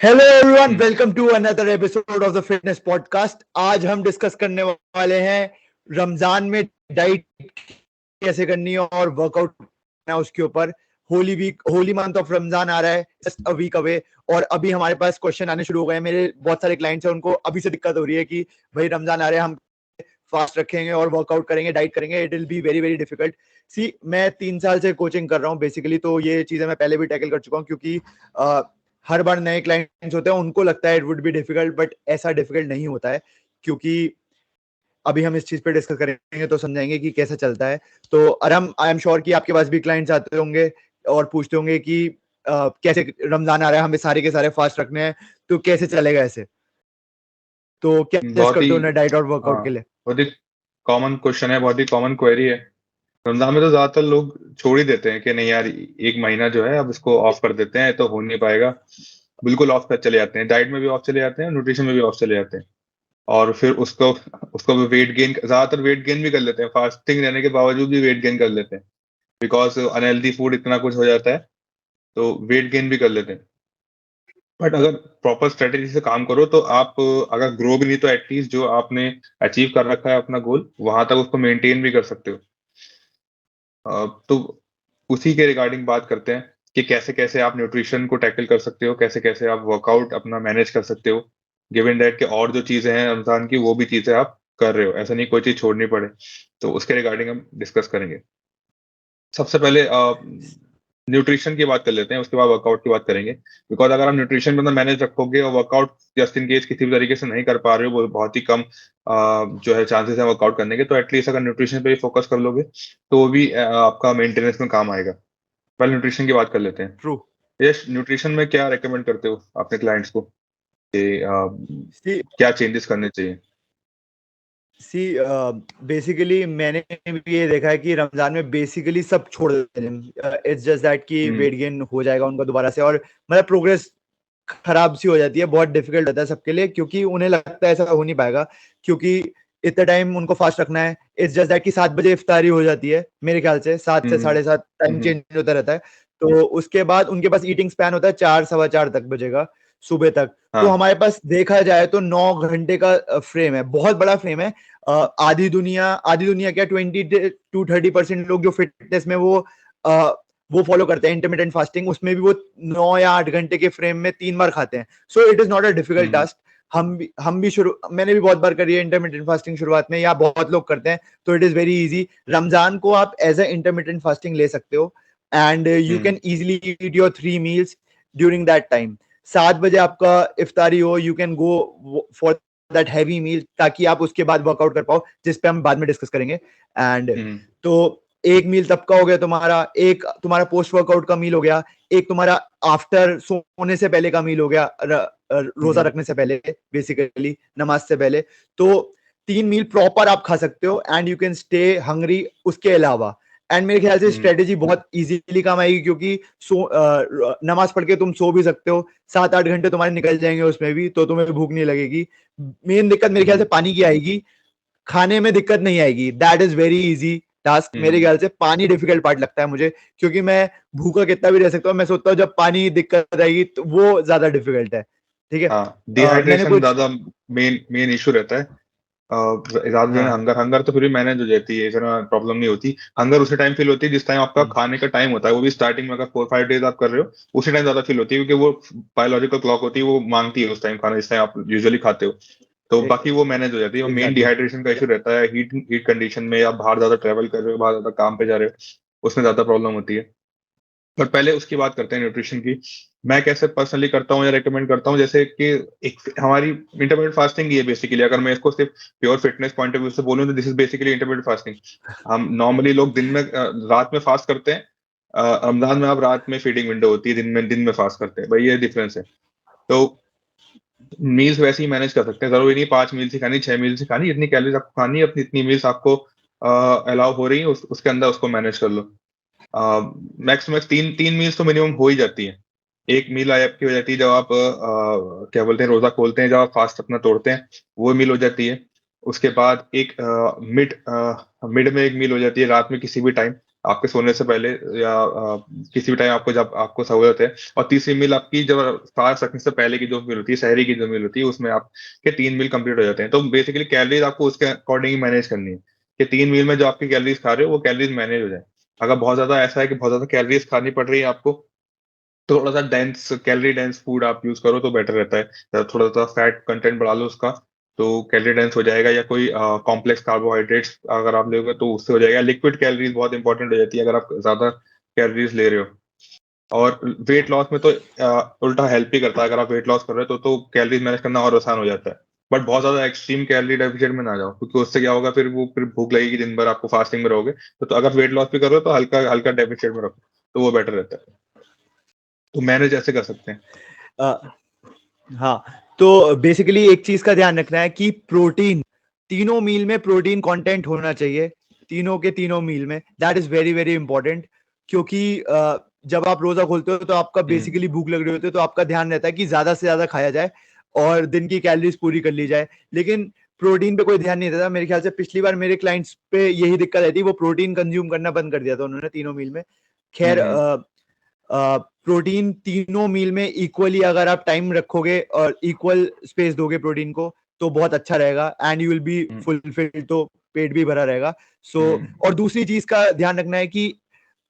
Hello everyone, welcome to another episode of the fitness podcast. आज हम discuss करने वाले हैं रमजान में डाइट कैसे करनी है और वर्कआउट करना है उसके ऊपर। होली मंथ ऑफ रमजान आ रहा है, जस्ट अ वीक अवे। और अभी हमारे पास क्वेश्चन आने शुरू हो गए हैं। मेरे बहुत सारे क्लाइंट्स हैं, उनको अभी से दिक्कत हो रही है कि भाई रमजान आ रहा है, हम फास्ट रखेंगे और वर्कआउट करेंगे, डाइट करेंगे, it will be very very difficult. See, मैं 3 साल से कोचिंग कर रहा हूँ बेसिकली, तो ये चीजें मैं पहले भी टैकल कर चुका हूँ। क्योंकि हर बार नए क्लाइंट्स होते हैं, उनको लगता है it would be difficult, but ऐसा डिफिकल्ट नहीं होता है। क्योंकि अभी हम इस चीज पे डिस्कस करेंगे तो समझाएंगे कि कैसा चलता है। तो अरम, आई एम श्योर कि आपके पास भी क्लाइंट्स आते होंगे और पूछते होंगे कि कैसे रमजान आ रहा है, हमें सारे के सारे फास्ट रखने हैं, तो कैसे चलेगा ऐसे। तो क्या सजेस्ट बहुत ही करते हो उन्हें डाइट और वर्कआउट हाँ के लिए? बहुत ही कॉमन क्वेश्चन है, बहुत ही कॉमन क्वेरी है। रमजान में तो ज्यादातर लोग छोड़ ही देते हैं कि नहीं यार, एक महीना जो है अब इसको ऑफ कर देते हैं, तो हो नहीं पाएगा। बिल्कुल ऑफ कर चले जाते हैं, डाइट में भी ऑफ चले जाते हैं, न्यूट्रिशन में भी ऑफ चले जाते हैं। और फिर उसको उसको वेट गेन, ज्यादातर वेट गेन भी कर लेते हैं, फास्टिंग रहने के बावजूद भी वेट गेन कर लेते हैं। बिकॉज अनहेल्दी फूड इतना कुछ हो जाता है, तो वेट गेन भी कर लेते हैं। बट अगर प्रॉपर स्ट्रेटेजी से काम करो तो आप अगर ग्रो भी नहीं तो एटलीस्ट जो आपने अचीव कर रखा है अपना गोल, वहां तक उसको मेंटेन भी कर सकते हो। तो उसी के रिगार्डिंग बात करते हैं कि कैसे कैसे आप न्यूट्रिशन को टैकल कर सकते हो, कैसे कैसे आप वर्कआउट अपना मैनेज कर सकते हो, गिवन दैट के और जो चीजें हैं रमजान की वो भी चीजें आप कर रहे हो, ऐसा नहीं कोई चीज छोड़नी पड़े। तो उसके रिगार्डिंग हम डिस्कस करेंगे। सबसे पहले न्यूट्रिशन की बात कर लेते हैं, उसके बाद वर्कआउट की बात करेंगे। बिकॉज अगर आप न्यूट्रिशन में मैनेज रखोगे और वर्कआउट जस्ट इन केस किसी भी तरीके से नहीं कर पा रहे हो, वो बहुत ही कम जो है चांसेस है वर्कआउट करने के, तो एटलीस्ट अगर न्यूट्रिशन पे ही फोकस कर लोगे तो वो भी आपका मेंटेनेंस में काम आएगा। पहले न्यूट्रिशन की बात कर लेते हैं। ट्रू। यश, न्यूट्रिशन में क्या रेकमेंड करते हो अपने क्लाइंट्स को कि सी क्या चेंजेस करने चाहिए? सी बेसिकली मैंने भी ये देखा है कि रमजान में बेसिकली सब छोड़ देते हैं। इट्स जस्ट दैट कि हम्म। वेट गेन हो जाएगा उनका दोबारा से, और मतलब प्रोग्रेस खराब सी हो जाती है। बहुत डिफिकल्ट होता है सबके लिए, क्योंकि उन्हें लगता है ऐसा हो नहीं पाएगा। क्योंकि इतना टाइम उनको फास्ट रखना है। इट्स जस्ट दैट कि 7 बजे इफ्तारी हो जाती है मेरे ख्याल से, 7 से 7:30 टाइम हम्म। चेंज होता रहता है। तो उसके बाद उनके पास ईटिंग स्पैन होता है 4, 4:15 तक बजेगा, सुबह तक। तो हाँ। हमारे पास देखा जाए तो 9 घंटे का फ्रेम है, बहुत बड़ा फ्रेम है। आधी दुनिया क्या, 20 to 30% लोग जो फिटनेस में वो फॉलो करते हैं इंटरमीडिएंट फास्टिंग, उसमें भी वो 9 या 8 घंटे के फ्रेम में 3 बार खाते हैं। So it is not a difficult hmm. Task. हम भी शुरू मैंने भी बहुत बार करी है इंटरमीडिएंट फास्टिंग शुरुआत में, या बहुत लोग करते हैं। तो it is very easy. Ramzan को आप एज अ इंटरमीडिएंट फास्टिंग ले सकते हो, and you hmm. Can easily eat your 3 meals during that time. 7 बजे आपका इफ्तारी हो, you can go for that heavy meal, ताकि आप उसके बाद वर्कआउट कर पाओ, जिस पे हम बाद में डिस्कस करेंगे। एंड हम्म। तो एक मील तब का हो गया तुम्हारा, एक तुम्हारा पोस्ट वर्कआउट का मील हो गया, एक तुम्हारा आफ्टर सोने से पहले का मील हो गया, रोजा हम्म। रखने से पहले, बेसिकली नमाज से पहले। तो 3 मील प्रॉपर आप खा सकते हो, and you can stay hungry उसके अलावा। एंड मेरे ख्याल से हम्म। स्ट्रेटेजी बहुत इजीली काम आएगी, क्योंकि नमाज पढ़ के तुम सो भी सकते हो, 7, 8 घंटे तुम्हारे निकल जाएंगे उसमें भी, तो तुम्हें भूख नहीं लगेगी। मेन दिक्कत मेरे ख्याल से हम्म। पानी की आएगी, खाने में दिक्कत नहीं आएगी। That is very easy task. मेरे हम्म। ख्याल से पानी डिफिकल्ट पार्ट लगता है मुझे, क्योंकि मैं भूखा कितना भी रह सकता हूँ, मैं सोचता हूँ जब पानी दिक्कत आएगी तो वो ज्यादा डिफिकल्ट है। ठीक है। हाँ, मैंने डिहाइड्रेशन कुछ ज्यादा मेन मेन इशू रहता है। ज्यादा जो है हाँ, हंगर हंगर तो फिर भी मैनेज हो जाती है, इतना प्रॉब्लम नहीं होती। हंगर उसी टाइम फील होती है जिस टाइम आपका हम्म, खाने का टाइम होता है, वो भी स्टार्टिंग में अगर 4-5 डेज आप कर रहे हो, उसी टाइम ज्यादा फील होती है, क्योंकि वो बायोलॉजिकल क्लॉक होती है, वो मांगती है उस टाइम खाना जिस टाइम आप यूजुअली खाते हो। तो बाकी वो मैनेज हो जाती है। वो मेन एग्जैक्टली। डिहाइड्रेशन का इशू रहता है, हीट हीट कंडीशन में, आप बाहर ज्यादा ट्रेवल कर रहे हो, बाहर ज्यादा काम पे जा रहे हो, उसमें ज्यादा प्रॉब्लम होती है। बट पहले उसकी बात करते हैं न्यूट्रिशन की। मैं कैसे पर्सनली करता हूँ या रेकमेंड करता हूँ, जैसे कि एक हमारी इंटरमीडिएट फास्टिंग ही है बेसिकली। अगर मैं इसको सिर्फ pure fitness point of view से बोलूँ तो this is basically intermediate fasting. हम नॉर्मली लोग दिन में रात में फास्ट करते हैं। रमजान में आप रात में फीडिंग विंडो होती है, दिन में फास्ट करते हैं, भाई ये डिफरेंस है। तो मील्स वैसे ही मैनेज कर सकते हैं, जरूरी नहीं 5 मील्स ही खानी, 6 मील्स ही खानी, जितनी कैलोरीज आपको खानी है अपनी, इतनी मील्स आपको अलाउ हो रही है, उसके अंदर उसको मैनेज कर लो। मैक्स टू मैक्स तीन तीन मील्स तो मिनिमम हो ही जाती है। एक मील आपकी हो जाती है जब आप क्या बोलते हैं, रोजा खोलते हैं, जब आप फास्ट अपना तोड़ते हैं, वो मील हो जाती है। उसके बाद एक मिड मिड में एक मील हो जाती है रात में किसी भी टाइम। आपके सोने से पहले या किसी भी टाइम आपको जब आपको सहूलत है। और तीसरी मील आपकी जब फास्ट रखने से पहले की जो मील होती है, शहरी की जो मील होती है, उसमें आपके 3 मील कंप्लीट हो जाते हैं। तो बेसिकली कैलोरीज आपको उसके अकॉर्डिंग ही मैनेज करनी है कि 3 मील में जो आपकी कैलोरीज खा रहे हो वो कैलोरीज मैनेज हो जाए। अगर बहुत ज्यादा ऐसा है कि बहुत ज्यादा कैलोरीज खानी पड़ रही है आपको, तो थोड़ा सा डेंस कैलोरी डेंस फूड आप यूज करो तो बेटर रहता है। थोड़ा सा फैट कंटेंट बढ़ा लो उसका, तो कैलोरी डेंस हो जाएगा। या कोई कॉम्प्लेक्स कार्बोहाइड्रेट्स अगर आप लोगे तो उससे हो जाएगा। लिक्विड कैलोरीज बहुत इंपॉर्टेंट हो जाती है अगर आप ज्यादा कैलोरीज ले रहे हो। और वेट लॉस में तो उल्टा हेल्प ही करता है। अगर आप वेट लॉस कर रहे हो तो कैलोरीज मैनेज करना और आसान हो जाता है। बट बहुत ज्यादा एक्सट्रीम कैलोरी डेफिशिएट में ना जाओ, क्योंकि उससे क्या होगा, फिर भूख लगेगी दिन भर, आपको फास्टिंग में रहोगे। तो अगर वेट लॉस भी कर रहे हो तो हल्का हल्का डेफिशिएट में रखो, तो वो बेटर रहता है। तो मैनेज ऐसे कर सकते हैं। हाँ, तो बेसिकली एक चीज का ध्यान रखना है कि प्रोटीन, तीनों मील में प्रोटीन कंटेंट होना चाहिए, तीनों के तीनों मील में। That is very very important, क्योंकि जब आप रोजा खोलते हो तो आपका बेसिकली भूख लग रही होती है, तो आपका ध्यान रहता है कि ज्यादा से ज्यादा खाया जाए और दिन की कैलोरीज पूरी कर ली जाए। लेकिन प्रोटीन पे कोई ध्यान नहीं देता। मेरे ख्याल से पिछली बार मेरे क्लाइंट्स पे यही दिक्कत आई थी, वो प्रोटीन कंज्यूम करना बंद कर दिया था उन्होंने तीनों मील में। खैर, प्रोटीन तीनों मील में इक्वली अगर आप टाइम रखोगे और इक्वल स्पेस दोगे प्रोटीन को, तो बहुत अच्छा रहेगा and you will be fulfilled, तो पेट भी भरा रहेगा। सो और दूसरी चीज का ध्यान रखना है कि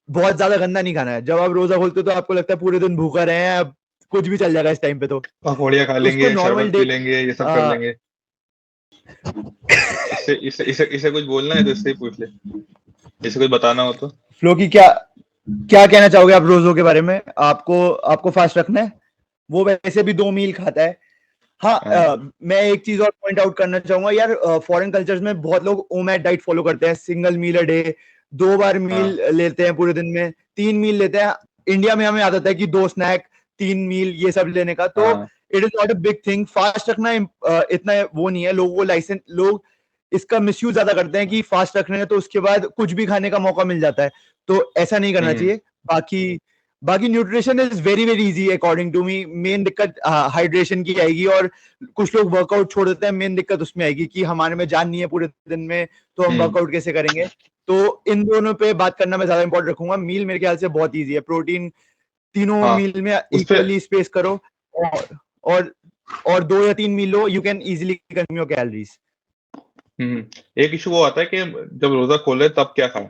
बहुत ज्यादा गंदा नहीं खाना है। जब आप रोजा खोलते हो तो आपको लगता है पूरे दिन भूखा रहे हैं, अब कुछ भी चल जाएगा इस टाइम पे, तो पकौड़ियाँ खा उसको लेंगे, नॉर्मल शरबत पी डे। लेंगे, ये सब कर लेंगे। इससे इससे इसे इसे कुछ बोलना है तो इससे ही पूछ ले, इसे कुछ बताना हो तो। फ्लो की क्या क्या कहना चाहोगे आप रोजों के बारे में? आपको आपको फास्ट रखना है? वो वैसे भी 2 मील खाता है। हाँ, मैं एक चीज और पॉइंट आउट करना चाहूंगा यार, फॉरेन कल्चर्स में बहुत लोग ओमैड डाइट फॉलो करते हैं, सिंगल मील अ डे, 2 बार मील हाँ लेते हैं पूरे दिन में, 3 मील लेते हैं। इंडिया में हमें आदत है कि 2 स्नैक, 3 मील, ये सब लेने का। तो हाँ। It is not a big thing. Fast रखना इतना वो नहीं है। लोगों को लाइसेंस, लोग इसका मिसयूज ज्यादा करते हैं कि फास्ट रख रहे हैं तो उसके बाद कुछ भी खाने का मौका मिल जाता है। तो ऐसा नहीं करना हम्म चाहिए। बाकी बाकी nutrition is very very easy according to me. Main दिक्कत हाइड्रेशन की आएगी, और कुछ लोग वर्कआउट छोड़ देते हैं। मेन दिक्कत उसमें आएगी कि हमारे में जान नहीं है पूरे दिन में, तो हम हम्म। वर्कआउट कैसे करेंगे? तो इन दोनों पे बात करना मैं ज्यादा इंपॉर्टेंट रखूंगा। मील मेरे ख्याल से बहुत इजी है। प्रोटीन तीनों हाँ मील में उस पे। इक्वली स्पेस करो, और और 2 या 3 मील लो, you can easily consume your calories. एक इशू वो आता है कि जब रोजा खोले तब क्या खाएं।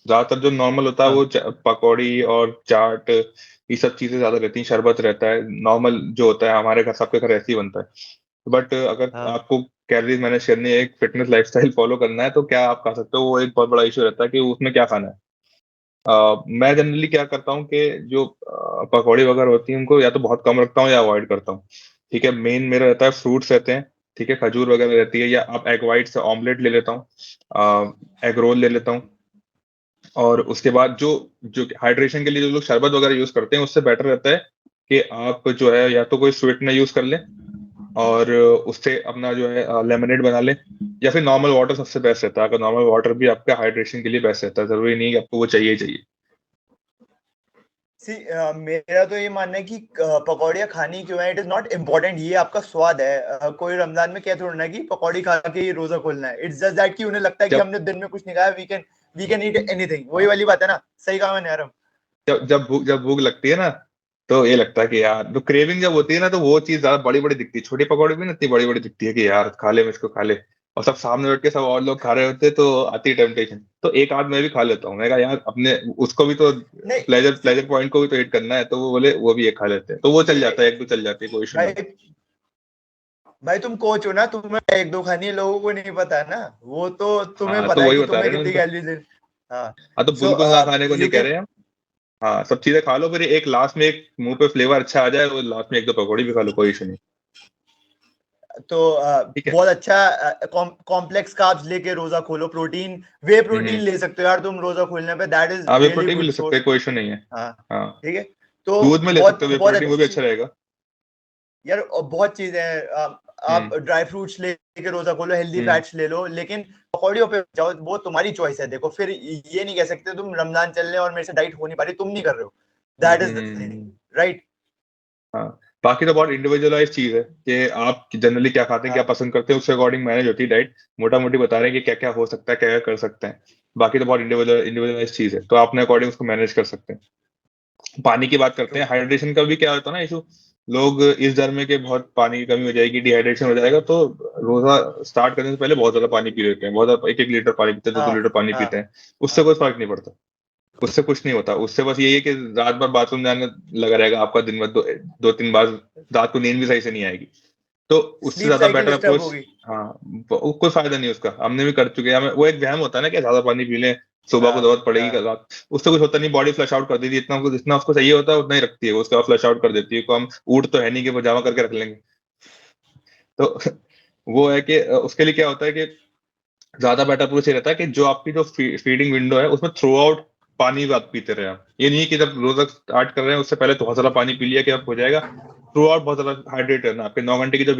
ज्यादातर जो नॉर्मल होता है वो हाँ पकौड़ी और चाट, ये सब चीजें ज्यादा रहती हैं। शरबत रहता है, नॉर्मल जो होता है हमारे घर, सबके घर ऐसे ही बनता है। बट अगर हाँ आपको कैलोरीज मैनेज करनी है, एक फिटनेस लाइफस्टाइल फॉलो करना है, तो क्या आप खा सकते हो, वो एक बहुत बड़ा इशू रहता है कि उसमें क्या खाना है। मैं जनरली क्या करता हूँ कि जो पकौड़ी वगैरह होती है उनको या तो बहुत कम रखता हूँ या अवॉइड करता हूँ। ठीक है, मेन मेरा रहता है फ्रूट्स रहते हैं। ठीक है, खजूर वगैरह रहती है, या आप एग वाइट से ऑमलेट ले लेता हूँ, एग रोल ले लेता हूँ। और उसके बाद जो जो हाइड्रेशन के लिए जो लोग शरबत वगैरह यूज करते हैं, उससे बेटर रहता है कि आप जो है या तो कोई स्वीटनर यूज कर लें, और उससे अपना जो है लेमनेड बना लें। या फिर नॉर्मल वाटर सबसे बेस्ट रहता है। अगर नॉर्मल वाटर भी आपका हाइड्रेशन के लिए बेस्ट रहता है, जरूरी नहीं कि आपको वो चाहिए ही चाहिए। सी, मेरा तो ये मानना है कि पकौड़ियाँ खानी क्यों है, इट इज नॉट इम्पोर्टेंट, ये आपका स्वाद है। कोई रमजान में क्या थोड़ा ना कि पकौड़ी खा के ही रोजा खोलना है। इट्स जस्ट दैट कि उन्हें लगता है कि जब हमने दिन में कुछ नहीं खाया, वी कैन ईट एनीथिंग। वही हाँ, वाली बात है ना, सही कहा मैंने यार? जब भूख लगती है ना, तो ये लगता है कि यार, तो क्रेविंग जब होती है ना, तो वो चीज ज्यादा बड़ी बड़ी दिखती है। छोटी पकौड़ी भी ना इतनी बड़ी बड़ी दिखती है कि यार खा ले, मुझको खा ले। और सब सामने बैठ के सब और लोग खा रहे होते हैं, तो आती है टेम्पटेशन। तो एक आध मैं भी खा लेता हूँ। मैं कहा यार, अपने उसको भी तो नहीं प्लेजर प्लेजर पॉइंट को भी तो हिट करना है। तो वो बोले वो भी एक खा लेते हैं, तो वो चल जाता है, एक दो चल जाती है, कोई इशू नहीं भाई, होता। भाई तुम कोच हो ना, तुम्हें एक दो खानी है, लोगों को नहीं पता है ना। वो तो तुम्हें हाँ, तो पता है वही कि बता तुम्हें रहे हैं ना कितनी तो। कैलोरीज है। हाँ। हाँ, तो सो बिल्कुल ना खाने को नहीं यू कह कैन, रहे हैं हम। हाँ, सब चीजें खा लो, फिर एक लास्ट में एक मुंह पे फ्लेवर अच्छा आ जाए, वो लास्ट में एक दो पकौड़ी भी खा लो, कोई इशू नहीं। तो ठीक है। बहुत अच्छा कॉम्प्लेक्स कार्ब्स लेके रोजा खोलो। प्रोटीन, वे प्रोटीन हम्म। ले सकते हो यार तुम रोजा खोलने पे, दैट इज हाँ, वे रियली प्रोटीन भी गुड ले सकते सोर्स। हैं, कोई इशू नहीं है। हाँ, हाँ, ठीक है। तो दूध में ले सकते बहुत हो वे बहुत प्रोटीन, वो भी अच्छी अच्छा रहेगा। यार, बहुत चीजें हैं। आप हम्म ड्राई फ्रूट्स लेके रोजा खोलो, हेल्दी हम्म फैट्स ले लो, लेकिन पकौड़ियों पे जाओ, वो तुम्हारी चॉइस है। देखो, फिर ये नहीं कह सकते तुम रमजान चल रहे हो और मेरे से डाइट हो नहीं पा रही, तुम नहीं कर रहे हो। That is the thing, hmm. Right? हाँ, बाकी तो बहुत इंडिविजुअलाइज चीज है कि आप जनरली क्या खाते हैं, क्या हाँ पसंद करते हैं, उसके अकॉर्डिंग मैनेज होती है डाइट। मोटा मोटी बता रहे हैं कि क्या क्या हो सकता है, क्या क्या कर सकते हैं। बाकी तो बहुत इंडिविजुअलाइज चीज है, तो आपने अकॉर्डिंग उसको मैनेज कर सकते हैं। पानी की बात करते हैं, हाइड्रेशन का भी क्या होता है ना इशू, लोग इस डर में कि बहुत पानी की कमी हो जाएगी, डिहाइड्रेशन हो जाएगा, तो रोजा स्टार्ट करने से पहले बहुत ज्यादा पानी पी लेते हैं, बहुत ज्यादा 1-1 लीटर पानी पीते हैं, 2-2 लीटर पानी पीते हैं। उससे कोई फर्क नहीं पड़ता, उससे कुछ नहीं होता, उससे बस यही है कि रात भर बाथरूम जाने लगा रहेगा आपका, दिन भर 2-3 बार रात को नींद भी सही से नहीं आएगी, तो उससे स्लीप ज्यादा साइकिल बेटर डिस्टर्ब अप्रोच। होगी। हाँ, कोई फायदा नहीं उसका, हमने भी कर चुके हैं, हमें वो एक वहम होता है ना कि ज्यादा पानी पी लें सुबह को जरूरत पड़ेगी रात, उससे कुछ होता नहीं, बॉडी फ्लश आउट कर देती है, जितना उसको चाहिए होता है उतना ही रखती है, उसका फ्लश आउट कर देती है, को हम ऊट तो है नहीं कि वो जमा करके रख लेंगे। तो वो है कि उसके लिए क्या होता है कि ज्यादा बेटर अप्रोच ये रहता है कि जो आपकी जो फीडिंग विंडो है उसमें थ्रू आउट पानी आप पीते रहे आप, ये नहीं कि जब रोजा स्टार्ट कर रहे हैं उससे पहले तो बहुत सारा पानी पी लिया कि अब हो जाएगा, थ्रू आउट बहुत ज्यादा हाइड्रेट रहना, आपके 9 घंटे की जो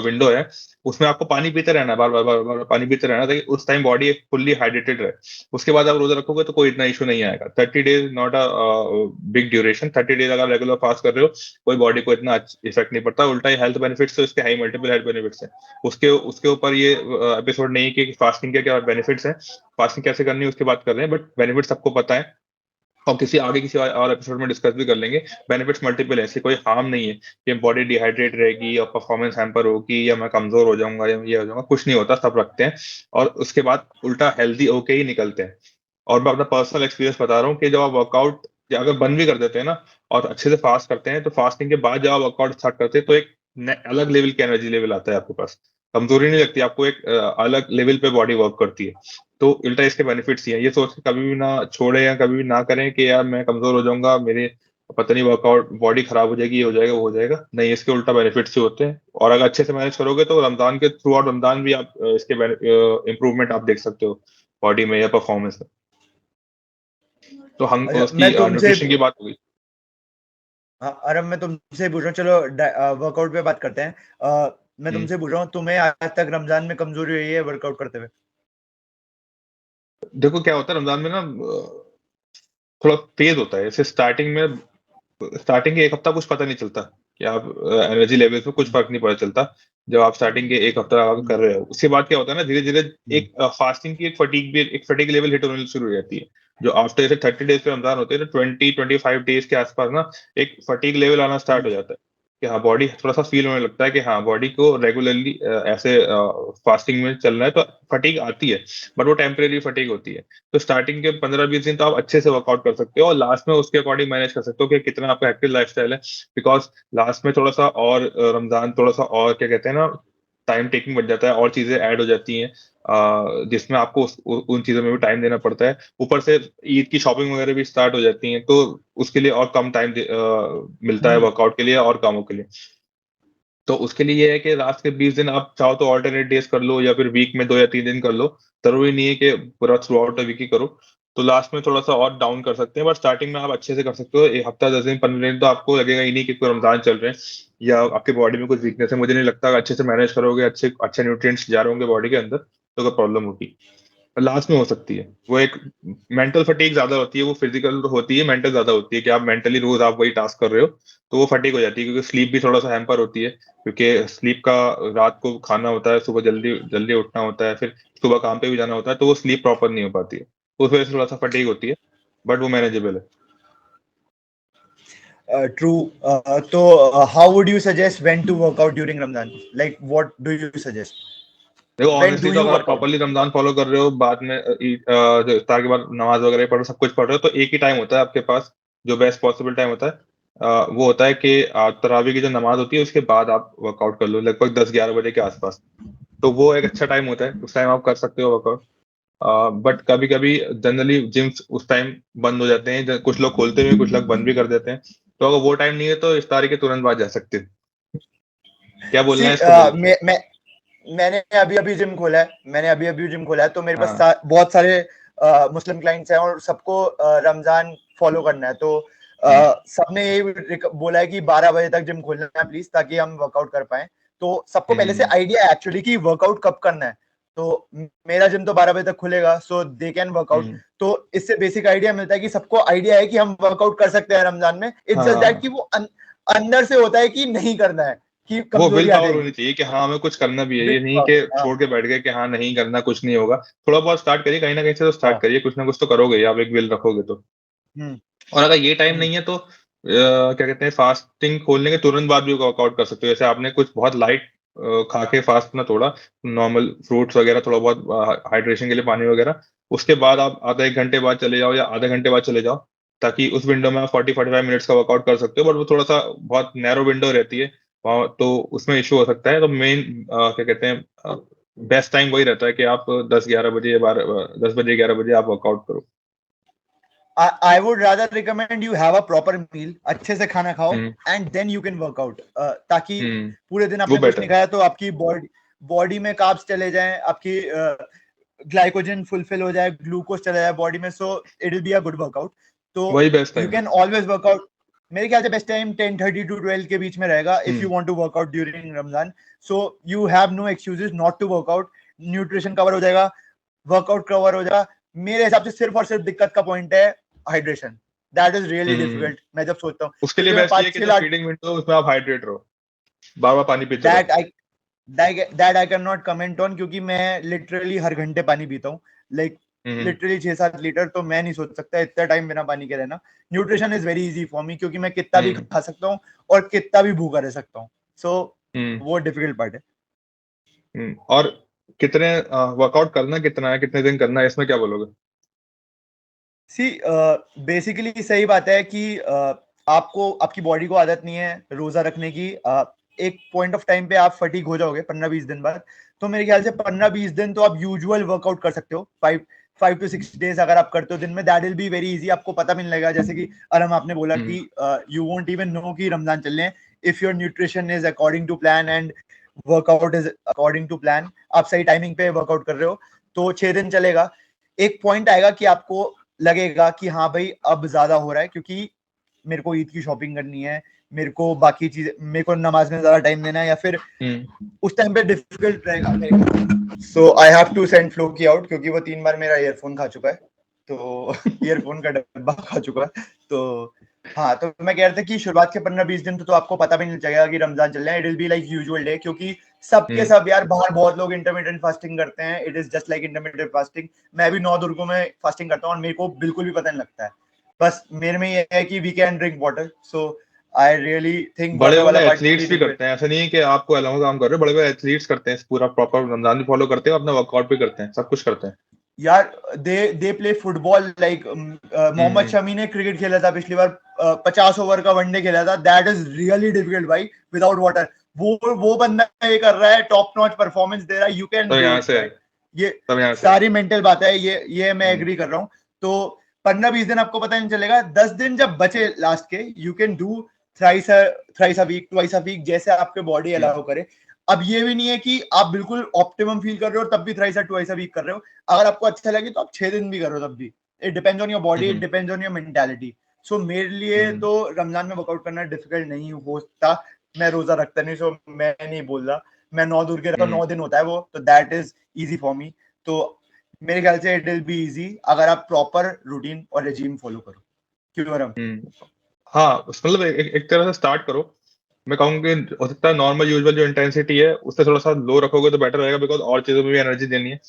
विंडो है उसमें आपको पानी पीते रहना है, बार बार बार बार पानी पीते रहना, ताकि उस टाइम बॉडी फुल्ली हाइड्रेटेड रहे। उसके बाद आप रोजा रखोगे तो कोई इतना इशू नहीं आएगा। 30 days not a big duration, 30 days अगर रेगुलर फास्ट कर रहे हो कोई बॉडी को इतना इफेक्ट नहीं पड़ता, उल्टा ही हेल्थ बेनिफिट्स तो इसके हाई, मल्टीपल हेल्थ बेनिफिट्स हैं। उसके उसके ऊपर ये एपिसोड नहीं है कि फास्टिंग के क्या बेनिफिट्स हैं, फास्टिंग कैसे करनी है उसकी बात कर रहे हैं, बट बेनिफिट्स सबको पता है, और किसी और एपिसोड में डिस्कस भी कर लेंगे। बेनिफिट्स मल्टीपल है, ऐसे कोई हार्म नहीं है कि बॉडी डिहाइड्रेट रहेगी या परफॉर्मेंस हैम्पर होगी या मैं कमजोर हो जाऊंगा या ये हो जाऊंगा, कुछ नहीं होता, सब रखते हैं और उसके बाद उल्टा हेल्दी होके ही निकलते हैं। और मैं अपना पर्सनल एक्सपीरियंस बता रहा हूँ कि जब आप वर्कआउट अगर बंद भी कर देते हैं ना और अच्छे से फास्ट करते हैं, तो फास्टिंग के बाद जब आप वर्कआउट स्टार्ट करते हैं तो एक अलग लेवल की एनर्जी लेवल आता है आपके पास, कमजोरी नहीं लगती आपको, एक अलग लेवल पे बॉडी वर्क करती है। तो उल्टा इसके बेनिफिट्स ही हैं, ये सोच के कभी भी ना छोड़े या कभी भी ना करें कि यार मैं कमजोर हो जाऊंगा, मेरे पता नहीं वर्कआउट बॉडी खराब हो जाएगी, ये हो जाएगा वो हो जाएगा, नहीं, इसके उल्टा बेनिफिट्स ही होते हैं। और अगर अच्छे से मैनेज करोगे तो रमजान के थ्रू आउट रमजान भी आप इसके इंप्रूवमेंट आप देख सकते हो बॉडी में या परफॉर्मेंस में। तो हम अच्छा उसकी मैं तुमसे न्यूट्रिशन की बात होगी। हाँ, अरे मैं तुमसे पूछ रहा हूँ, चलो वर्कआउट पे बात करते हैं। मैं हम्म। तुमसे पूछ रहा हूँ, तुम्हें आज तक रमजान में कमजोरी हुई है वर्कआउट करते हुए? देखो क्या होता है रमजान में ना, थोड़ा तेज होता है, जैसे स्टार्टिंग के एक हफ्ता कुछ पता नहीं चलता कि आप एनर्जी लेवल्स में कुछ फर्क नहीं पता चलता, जब आप स्टार्टिंग के एक हफ्ता आप कर रहे हो। उसके बाद क्या होता है ना, धीरे धीरे एक फास्टिंग की एक फटीग लेवल हिट होने शुरू हो जाती है, जो आफ्टर जैसे 30 डेज पे रमजान होते हैं तो 20-25 डेज के आसपास ना एक फटीग लेवल आना स्टार्ट हो जाता है, कि हाँ बॉडी थोड़ा सा फील होने लगता है कि हाँ बॉडी को रेगुलरली ऐसे फास्टिंग में चलना है, तो फटीग आती है, बट वो टेम्परेरी फटीग होती है। तो स्टार्टिंग के 15-20 दिन तो आप अच्छे से वर्कआउट कर सकते हो और लास्ट में उसके अकॉर्डिंग मैनेज कर सकते हो कि कितना आपका एक्टिव लाइफस्टाइल है, बिकॉज लास्ट में थोड़ा सा और रमजान थोड़ा सा और क्या कहते हैं ना, टाइम टेकिंग बन जाता है और चीजें ऐड हो जाती हैं, जिसमें आपको उन चीजों में भी टाइम देना पड़ता है, ऊपर से ईद की शॉपिंग वगैरह भी स्टार्ट हो जाती है, तो उसके लिए और कम टाइम मिलता है वर्कआउट के लिए और कामों के लिए। तो उसके लिए ये है कि लास्ट के 20 दिन आप चाहो तो ऑल्टरनेट डेज कर लो या फिर वीक में 2 या 3 दिन कर लो, जरूरी नहीं है कि पूरा थ्रू आउट द वीक ही करो। तो लास्ट में थोड़ा सा और डाउन कर सकते हैं, बट स्टार्टिंग में आप अच्छे से कर सकते हो, एक हफ्ता 10 दिन 15 दिन तो आपको लगेगा ही नहीं कि कोई रमजान चल रहे हैं या आपके बॉडी में कुछ वीकनेस है। मुझे नहीं लगता, अगर अच्छे से मैनेज करोगे, अच्छे अच्छे न्यूट्रिएंट्स जा रहे होंगे बॉडी के अंदर, तो कोई प्रॉब्लम होगी लास्ट में हो सकती है। वो एक मेंटल फटीग ज्यादा होती है, वो फिजिकल तो होती है, मेंटल ज्यादा होती है कि आप मेंटली रोज आप वही टास्क कर रहे हो, तो वो फटीग हो जाती है, क्योंकि स्लीप भी थोड़ा सा हैम्पर होती है, क्योंकि स्लीप का रात को खाना होता है, सुबह जल्दी जल्दी उठना होता है, फिर सुबह काम पे भी जाना होता है, तो वो स्लीप प्रॉपर नहीं हो पाती है, तो उस वजह से थोड़ा सा फटीग होती है, बट वो मैनेजेबल है। ट्रू। तो how would you suggest when to workout during Ramzan? Like what do you suggest? देखो व्हेन ऑनेस्टली डू तो यू अगर आप वर्कआउट? प्रॉपरली रमजान फॉलो कर रहे हो, बाद में जो इफ्तार के बाद नमाज वगैरह पढ़ो, सब कुछ पढ़ रहे हो, तो एक ही टाइम होता है आपके पास, जो बेस्ट पॉसिबल टाइम होता है, वो होता है कि तरावी की जो नमाज होती है उसके बाद आप वर्कआउट कर लो, लगभग 10-11 बजे के आसपास, तो वो एक अच्छा टाइम होता है, उस टाइम आप कर सकते हो वर्कआउट। बट कभी कभी जनरली जिम्स उस टाइम बंद हो जाते हैं, कुछ लोग खोलते हुए कुछ लोग बंद भी कर देते हैं, तो अगर वो टाइम नहीं है तो इफ्तारी के तुरंत बाद जा सकते हो। क्या बोलना सी है इसको बोलो। मैंने अभी अभी जिम खोला है, तो मेरे पास हाँ। बहुत सारे मुस्लिम क्लाइंट्स हैं और सबको रमजान फॉलो करना है, तो हम्म। सबने यही बोला है कि 12 बजे तक जिम खोलना है प्लीज, ताकि हम वर्कआउट कर पाए। तो सबको पहले से हम्म। आइडिया है एक्चुअली कि वर्कआउट कब करना है, तो मेरा जिम तो 12 बजे तक खुलेगा, सो दे कैन वर्कआउट। हम्म। तो इससे बेसिक आइडिया मिलता है कि सबको आइडिया है कि हम वर्कआउट कर सकते हैं रमजान में, इट्स जस्ट दैट हाँ। कि वो अंदर से होता है कि नहीं करना है, कि वो कमजोरी विल आ पावर जाएगी। होनी चाहिए कि हाँ हमें कुछ करना भी है, ये Will नहीं power, कि हाँ छोड़ के बैठ गए कि हाँ नहीं करना, कुछ नहीं होगा। थोड़ा बहुत स्टार्ट करिए, कहीं ना कहीं से तो स्टार्ट हाँ। करिए, कुछ ना कुछ तो करोगे ही, आप एक विल रखोगे तो। हम्म। और अगर ये टाइम हम्म। नहीं है तो क्या कहते हैं, फास्टिंग खोलने के तुरंत बाद भी वर्कआउट कर सकते हो। जैसे आपने कुछ बहुत लाइट खा के फास्ट ना तोड़ा, नॉर्मल फ्रूट्स वगैरह, थोड़ा बहुत हाइड्रेशन के लिए पानी वगैरह, उसके बाद आप आधा एक घंटे बाद चले जाओ या आधे घंटे बाद चले जाओ, ताकि उस विंडो में आप 40-45 मिनट्स का वर्कआउट कर सकते हो। बट वो थोड़ा सा बहुत नैरो विंडो रहती है वहाँ, तो उसमें इशू हो सकता है। तो मेन क्या कहते हैं, बेस्ट टाइम वही रहता है कि आप 10-11 बजे या 10 बजे 11 बजे आप वर्कआउट करो। I would rather recommend you have a proper meal, अच्छे से खाना खाओ हम्म। and then you can work out, ताकि हम्म। पूरे दिन वो आपने कुछ बेटर नहीं है। खाया तो आपकी बॉडी में कार्ब्स चले जाएं, आपकी ग्लाइकोजन फुलफिल हो जाए, ग्लूकोज चला जाए बॉडी में, so it will be a good workout. तो वही बेस्ट यू टाइम है। Can always workout. मेरे ख्याल से बेस्ट टाइम 10:30 to 12 के बीच में रहेगा if you hmm. Want to workout during Ramzan. So you have no excuses not to workout. Nutrition cover हो जाएगा, वर्कआउट कवर हो जाएगा। मेरे हिसाब से सिर्फ और सिर्फ दिक्कत का पॉइंट है hydration. That is really hmm. Difficult, मैं जब सोचता हूँ, उसके लिए क्योंकि मैं बेस्ट ये है पाँच कि छह जो लाख फीडिंग विंडो उसमें आप हाइड्रेट रहो, बार बार पानी पीते दैट रहो। I that I can not comment on, क्योंकि मैं लिटरली हर घंटे पानी पीता हूँ, लाइक हम्म। Literally 6-7 litre. तो मैं नहीं सोच सकता इतना टाइम बिना पानी के रहना। Nutrition is very easy for me, क्योंकि मैं कितना भी हम्म। खा सकता हूँ और कितना भी भूखा रह सकता हूँ। सो हम्म। वो डिफिकल्ट पार्ट है। और कितने वर्कआउट करना कितना है, कितने दिन करना है, इसमें क्या बोलोगे? सी बेसिकली सही बात है कि आपको आपकी बॉडी को आदत नहीं है रोजा रखने की। एक पॉइंट ऑफ टाइम पे आप फटीग हो जाओगे 15-20 दिन बाद। तो मेरे ख्याल से 15-20 दिन तो आप यूजुअल वर्कआउट कर सकते हो, 5 to 6 डेज अगर आप करते हो दिन में, that will be very easy. आपको पता भी नहीं लगेगा, जैसे कि अरम आपने बोला हम्म। कि यू वोंट इवन नो कि रमजान चल रहे हैं if your nutrition is according to plan and workout is according to plan. आप सही टाइमिंग पे वर्कआउट कर रहे हो तो 6 दिन चलेगा। एक पॉइंट आएगा कि आपको लगेगा कि हाँ भाई अब ज्यादा हो रहा है, क्योंकि मेरे को ईद की शॉपिंग करनी है, मेरे को बाकी चीज, मेरे को नमाज में ज्यादा टाइम देना है, या फिर हम्म। उस टाइम पे डिफिकल्ट रहेगा। So I have to send flow की आउट, क्योंकि वो 3 बार मेरा ईयरफोन खा चुका है, तो ईयरफोन का डब्बा खा चुका है। तो हाँ, तो मैं कह रहा था कि शुरुआत के 15-20 दिन तो आपको पता भी नहीं चलेगा कि रमजान चल रहा है। It will be like usual day, क्योंकि सबके हम्म। सब यार बाहर बहुत लोग इंटरमीडिएट फास्टिंग करते हैं। It is just like intermediate fasting. मैं भी 9 दुर्गों में फास्टिंग करता हूँ और मेरे को बिल्कुल भी पता नहीं लगता है। बस मेरे में ये है कि we can drink water, so I really think बड़े वाटर बड़े वाला पार्ट वेरी एथलीट्स भी डिफिकल्ट। करते हैं, ऐसा नहीं है कि आपको अलग काम कर रहे हो, बड़े बड़े एथलीट्स करते हैं, पूरा प्रॉपर रमजान भी फॉलो करते हैं, अपना वर्कआउट भी करते हैं, सब कुछ करते हैं। यार they play football like Mohammed hmm. Shami ने क्रिकेट खेला था पिछली बार, 50 ओवर का वनडे खेला था। दैट इज रियली डिफिकल्ट भाई, विदाउट वाटर। वो बंदा ये कर रहा है, टॉप नॉच परफॉर्मेंस दे रहा है, यू कैन सब डू यहाँ इट से है। भाई। ये सब यहाँ से है। सारी मेंटल बात है, ये मैं हम्म। एग्री कर रहा हूँ। तो 15-20 दिन आपको पता नहीं चलेगा। 10 दिन जब बचे लास्ट के, you can do thrice a week, twice a week, जैसे आपके बॉडी हम्म। अलाउ करे। अब ये भी नहीं है कि आप बिल्कुल ऑप्टिमम फील कर रहे हो तब भी थ्राइस ट्वाइस अ वीक कर रहे हो। अगर आपको अच्छा लगे तो आप 6 दिन भी करो तब भी। It depends on your body, it hmm. Depends on your mentality. So मेरे लिए हम्म। तो रमजान में वर्कआउट करना डिफिकल्ट नहीं होता। मैं रोजा रखता नहीं, सो मैं नहीं बोल रहा। मैं 9 दूर के रहता हूँ, हम्म। 9 दिन होता है वो, तो that is easy for me. तो मेरे ख्याल से इट विल बी इजी अगर आप प्रॉपर रूटीन और रेजिम फॉलो करो। क्यों रम? हाँ मतलब एक तरह से स्टार्ट करो। मैं कहूँगा कि हो सकता है नॉर्मल यूजुअल जो इंटेंसिटी है उससे थोड़ा सा लो रखोगे तो बेटर रहेगा, बिकॉज और चीजों में भी एनर्जी देनी है।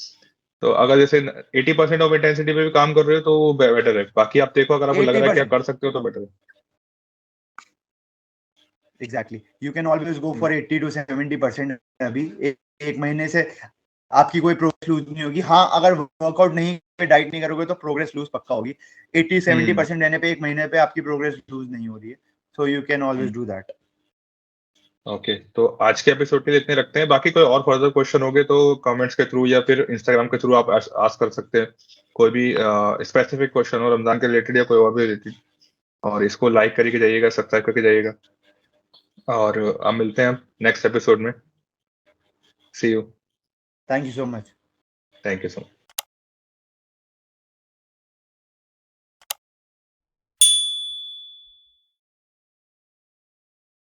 तो अगर जैसे 80% ऑफ इंटेंसिटी पे भी काम कर रहे हो तो वो बेटर है। बाकी आप देखो, अगर आपको लग रहा है कि आप 80%, कर सकते हो तो बेटर है। Exactly, you can always go hmm. For 80 to 70%। अभी एक महीने से आपकी कोई प्रोग्रेस लूज नहीं होगी। हाँ, अगर वर्कआउट नहीं, डाइट नहीं करोगे तो प्रोग्रेस लूज पक्का होगी। 80-70% हम्म। परसेंट रहने पे एक महीने पे आपकी प्रोग्रेस लूज नहीं हो रही है। So you can always do that. Okay, तो आज के एपिसोड के लिए इतने रखते हैं। बाकी कोई और फर्दर क्वेश्चन होगे तो कमेंट्स के थ्रू या फिर इंस्टाग्राम के थ्रू आप आस्क कर सकते हैं। कोई भी स्पेसिफिक क्वेश्चन हो रमजान के रिलेटेड या कोई और भी रिलेटेड, और इसको लाइक करके जाइएगा, सब्सक्राइब करके जाइएगा। और अब मिलते हैं नेक्स्ट एपिसोड में। See you. Thank you so much. Thank you so much.